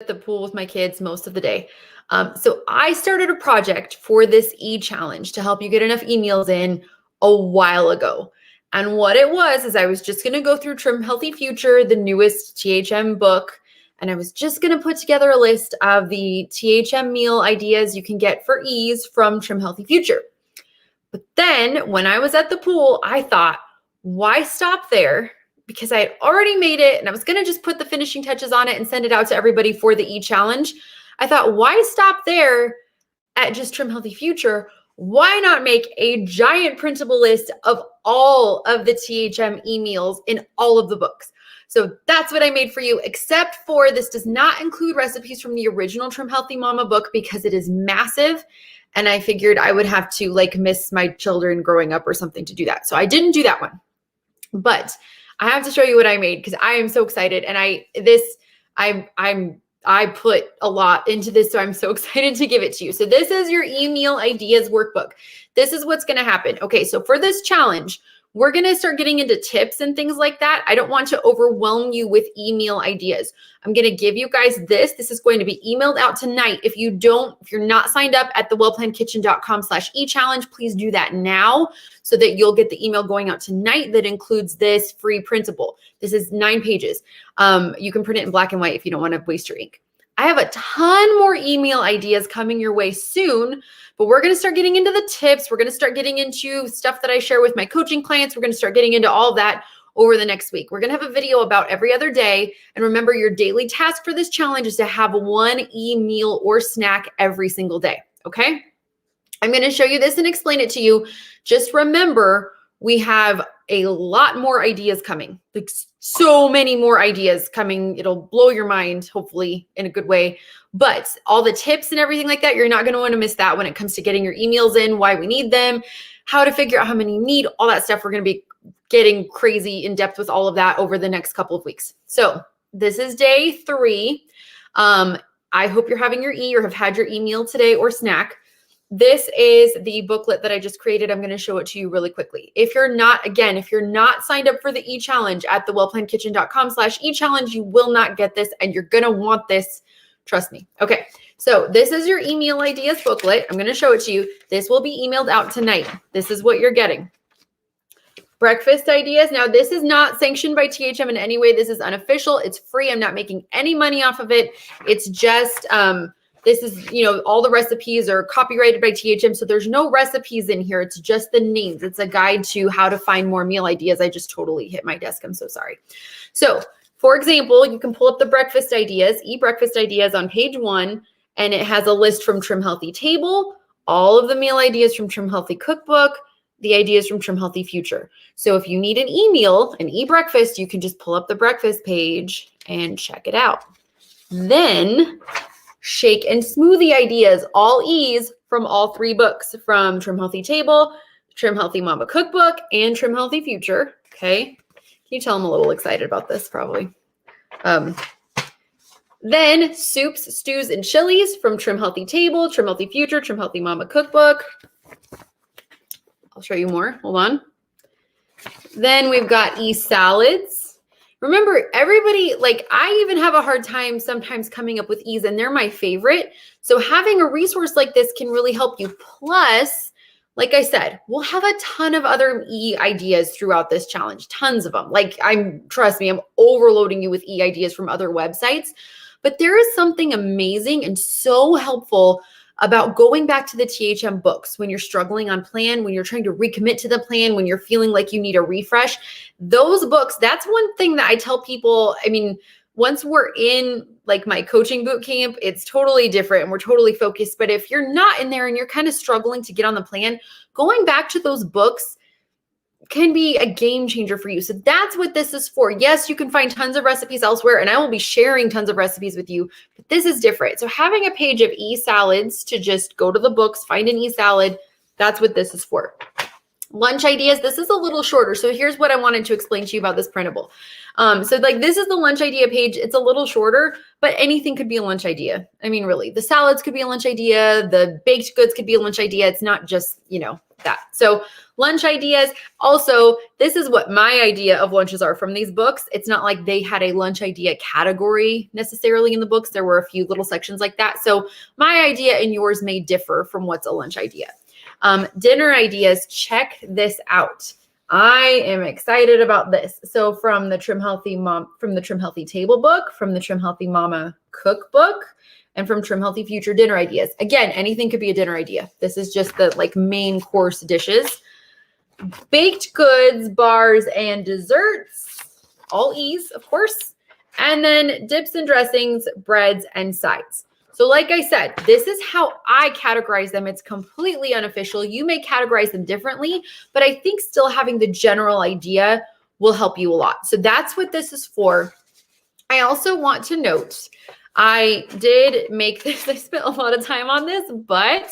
the pool with my kids most of the day. So I started a project for this e-challenge to help you get enough emails in a while ago. And what it was is I was just going to go through Trim Healthy Future, the newest THM book, and I was just going to put together a list of the THM meal ideas you can get for ease from Trim Healthy Future. But then when I was at the pool, I thought, why stop there? Because I had already made it and I was going to just put the finishing touches on it and send it out to everybody for the e-challenge. I thought, why stop there at just Trim Healthy Future? Why not make a giant printable list of all of the THM e-meals in all of the books? So that's what I made for you, except for this does not include recipes from the original Trim Healthy Mama book because it is massive. And I figured I would have to miss my children growing up or something to do that. So I didn't do that one. But I have to show you what I made because I am so excited. And I put a lot into this, so I'm so excited to give it to you. So this is your e-meal ideas workbook. This is what's going to happen. Okay, so for this challenge, we're going to start getting into tips and things like that. I don't want to overwhelm you with e-meal ideas. I'm going to give you guys this. This is going to be emailed out tonight. If you're not signed up at thewellplannedkitchen.com/e-challenge, please do that now so that you'll get the email going out tonight that includes this free printable. This is 9 pages. You can print it in black and white if you don't want to waste your ink. I have a ton more email ideas coming your way soon, but we're going to start getting into the tips. We're going to start getting into stuff that I share with my coaching clients. We're going to start getting into all of that over the next week. We're going to have a video about every other day. And remember, your daily task for this challenge is to have one e-meal or snack every single day. Okay? I'm going to show you this and explain it to you. Just remember, we have a lot more ideas coming, so many more ideas coming. It'll blow your mind, hopefully in a good way. But all the tips and everything like that, you're not going to want to miss that when it comes to getting your emails in, why we need them, how to figure out how many you need, all that stuff. We're going to be getting crazy in depth with all of that over the next couple of weeks. So this is day 3. I hope you're having your or have had your e-meal today or snack. This is the booklet that I just created. I'm going to show it to you really quickly. If you're not signed up for the e-challenge at thewellplannedkitchen.com/e-challenge, you will not get this and you're going to want this. Trust me. Okay. So this is your e-meal ideas booklet. I'm going to show it to you. This will be emailed out tonight. This is what you're getting. Breakfast ideas. Now, this is not sanctioned by THM in any way. This is unofficial. It's free. I'm not making any money off of it. It's just, this is, all the recipes are copyrighted by THM. So there's no recipes in here. It's just the names. It's a guide to how to find more meal ideas. I just totally hit my desk. I'm so sorry. So for example, you can pull up the breakfast ideas, breakfast ideas on page 1, and it has a list from Trim Healthy Table, all of the meal ideas from Trim Healthy Cookbook, the ideas from Trim Healthy Future. So if you need an e-meal, an e-breakfast, you can just pull up the breakfast page and check it out. Then shake and smoothie ideas, all E's from all 3 books, from Trim Healthy Table, Trim Healthy Mama Cookbook, and Trim Healthy Future. Okay. Can you tell I'm a little excited about this probably? Then soups, stews, and chilies from Trim Healthy Table, Trim Healthy Future, Trim Healthy Mama Cookbook. I'll show you more. Hold on. Then we've got salads. Remember, everybody, I even have a hard time sometimes coming up with E's, and they're my favorite. So having a resource like this can really help you. Plus, like I said, we'll have a ton of other E ideas throughout this challenge, tons of them. Trust me, I'm overloading you with E ideas from other websites, but there is something amazing and so helpful about going back to the THM books when you're struggling on plan, when you're trying to recommit to the plan, when you're feeling like you need a refresh. Those books, that's one thing that I tell people. Once we're in my coaching boot camp, it's totally different and we're totally focused. But if you're not in there and you're kind of struggling to get on the plan, going back to those books can be a game changer for you. So that's what this is for. Yes, you can find tons of recipes elsewhere, and I will be sharing tons of recipes with you, but this is different. So having a page of salads to just go to the books, find an salad, that's what this is for. Lunch ideas. This is a little shorter. So here's what I wanted to explain to you about this printable. So like this is the lunch idea page. It's a little shorter, but anything could be a lunch idea. I mean, really, the salads could be a lunch idea. The baked goods could be a lunch idea. It's not just, that. So lunch ideas. Also, this is what my idea of lunches are from these books. It's not like they had a lunch idea category necessarily in the books. There were a few little sections like that. So my idea and yours may differ from what's a lunch idea. Dinner ideas, check this out. I am excited about this. So from the Trim Healthy Table book, from the Trim Healthy Mama cookbook, and from Trim Healthy Future dinner ideas. Again, anything could be a dinner idea. This is just the like main course dishes. Baked goods, bars, and desserts, all E's, of course. And then dips and dressings, breads, and sides. So like I said, this is how I categorize them. It's completely unofficial. You may categorize them differently, but I think still having the general idea will help you a lot. So that's what this is for. I also want to note, I did make this, I spent a lot of time on this, but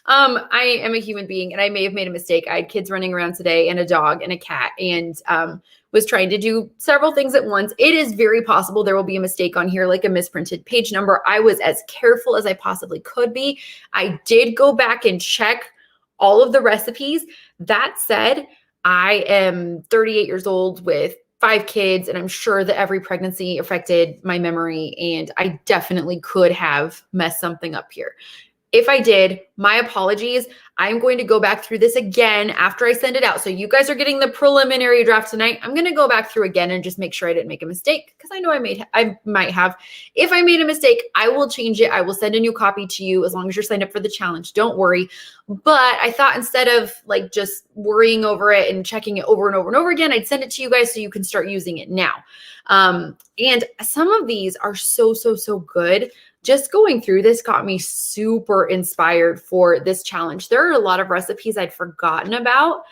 I am a human being and I may have made a mistake. I had kids running around today and a dog and a cat and was trying to do several things at once. It is very possible there will be a mistake on here, like a misprinted page number. I was as careful as I possibly could be. I did go back and check all of the recipes. That said, I am 38 years old with 5 kids, and I'm sure that every pregnancy affected my memory, and I definitely could have messed something up here. If I did, my apologies. I'm going to go back through this again after I send it out. So you guys are getting the preliminary draft tonight. I'm going to go back through again and just make sure I didn't make a mistake because I know I might have. If I made a mistake, I will change it. I will send a new copy to you as long as you're signed up for the challenge. Don't worry. But I thought instead of like just worrying over it and checking it over and over and over again, I'd send it to you guys so you can start using it now. And some of these are so good. Just going through this got me super inspired for this challenge. There are a lot of recipes I'd forgotten about,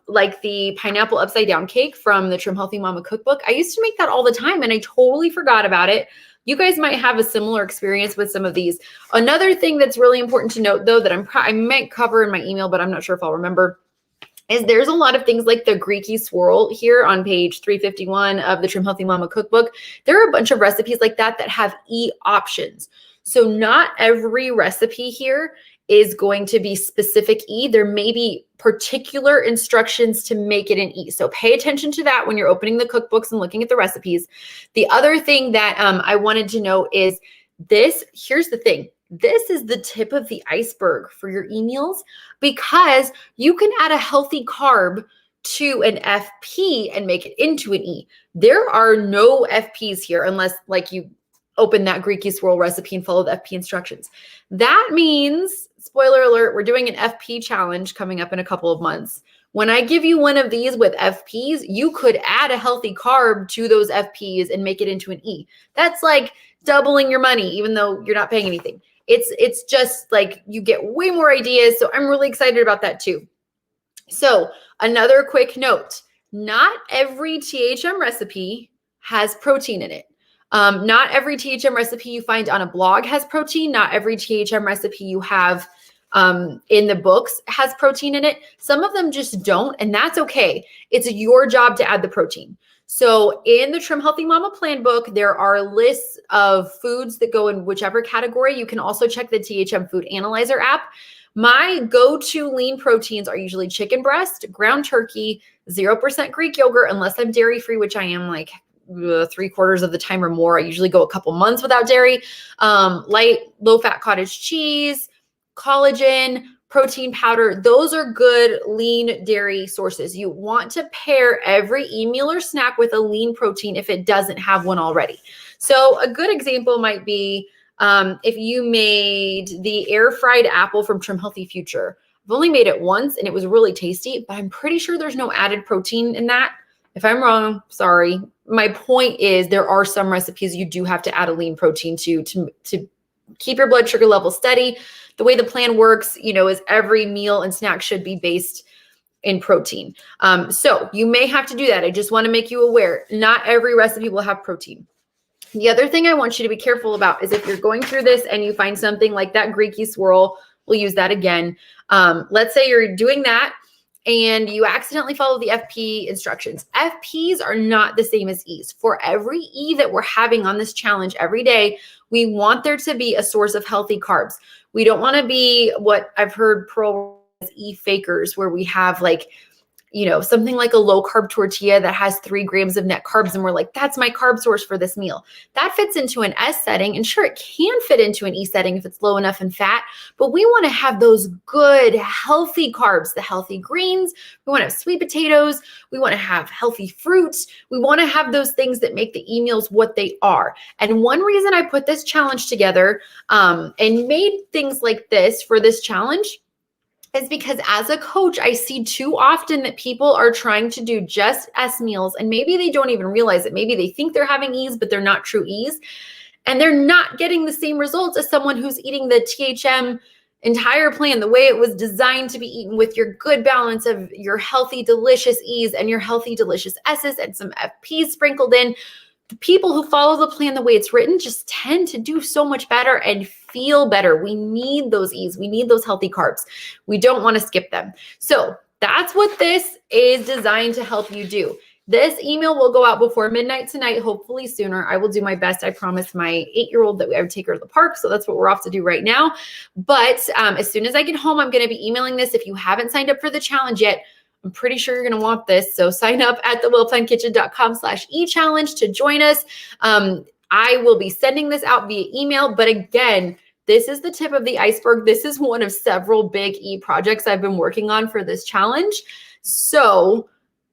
like the pineapple upside down cake from the Trim Healthy Mama cookbook. I used to make that all the time and I totally forgot about it. You guys might have a similar experience with some of these. Another thing that's really important to note though, that I might cover in my email, but I'm not sure if I'll remember, is there's a lot of things like the Greeky swirl here on page 351 of the Trim Healthy Mama cookbook. There are a bunch of recipes like that that have E options. So not every recipe here is going to be specific E. There may be particular instructions to make it an E. So pay attention to that when you're opening the cookbooks and looking at the recipes. The other thing that I wanted to know is this. Here's the thing. This is the tip of the iceberg for your e-meals because you can add a healthy carb to an FP and make it into an E. There are no FPs here unless like you open that Greeky swirl recipe and follow the FP instructions. That means, spoiler alert, we're doing an FP challenge coming up in a couple of months. When I give you one of these with FPs, you could add a healthy carb to those FPs and make it into an E. That's like doubling your money, even though you're not paying anything. It's just like you get way more ideas. So I'm really excited about that too. So another quick note, not every THM recipe has protein in it. Not every THM recipe you find on a blog has protein. Not every THM recipe you have in the books has protein in it. Some of them just don't, and that's okay. It's your job to add the protein. So in the Trim Healthy Mama Plan book, there are lists of foods that go in whichever category. You can also check the THM Food Analyzer app. My go-to lean proteins are usually chicken breast, ground turkey, 0% Greek yogurt, unless I'm dairy-free, which I am like 3/4 of the time or more. I usually go a couple months without dairy. Light, low-fat cottage cheese, collagen, protein powder. Those are good lean dairy sources. You want to pair every e-meal or snack with a lean protein if it doesn't have one already. So a good example might be if you made the air fried apple from Trim Healthy Future. I've only made it once and it was really tasty, but I'm pretty sure there's no added protein in that. If I'm wrong, sorry. My point is there are some recipes you do have to add a lean protein to keep your blood sugar level steady. The way the plan works, is every meal and snack should be based in protein. So you may have to do that. I just want to make you aware, not every recipe will have protein. The other thing I want you to be careful about is if you're going through this and you find something like that Greeky swirl, we'll use that again. Let's say you're doing that and you accidentally follow the FP instructions. FPs are not the same as E's. For every E that we're having on this challenge every day, we want there to be a source of healthy carbs. We don't want to be what I've heard Pearl as E fakers, where we have like, you know, something like a low carb tortilla that has 3 grams of net carbs. And we're like, that's my carb source for this meal. That fits into an S setting. And sure, it can fit into an E setting if it's low enough in fat, but we want to have those good, healthy carbs, the healthy greens. We want to have sweet potatoes. We want to have healthy fruits. We want to have those things that make the E meals what they are. And one reason I put this challenge together and made things like this for this challenge is because as a coach, I see too often that people are trying to do just S meals, and maybe they don't even realize it. Maybe they think they're having E's, but they're not true E's. And they're not getting the same results as someone who's eating the THM entire plan the way it was designed to be eaten, with your good balance of your healthy, delicious E's and your healthy, delicious S's and some FPs sprinkled in. The people who follow the plan the way it's written just tend to do so much better and feel better. We need those E's. We need those healthy carbs. We don't want to skip them. So that's what this is designed to help you do. This email will go out before midnight tonight, hopefully sooner. I will do my best. I promised my 8-year-old that I would take her to the park. So that's what we're off to do right now. But as soon as I get home, I'm going to be emailing this. If you haven't signed up for the challenge yet, I'm pretty sure you're going to want this. So sign up at thewellplannedkitchen.com/e-challenge to join us. I will be sending this out via email. But again, this is the tip of the iceberg. This is one of several big E projects I've been working on for this challenge. So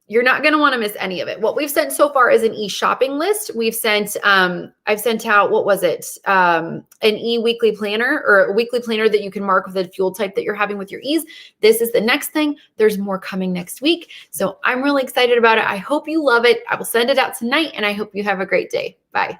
you're not going to want to miss any of it. What we've sent so far is an e-shopping list. We've sent, I've sent out, what was it? An e-weekly planner, or a weekly planner that you can mark with the fuel type that you're having with your E's. This is the next thing. There's more coming next week. So I'm really excited about it. I hope you love it. I will send it out tonight, and I hope you have a great day. Bye.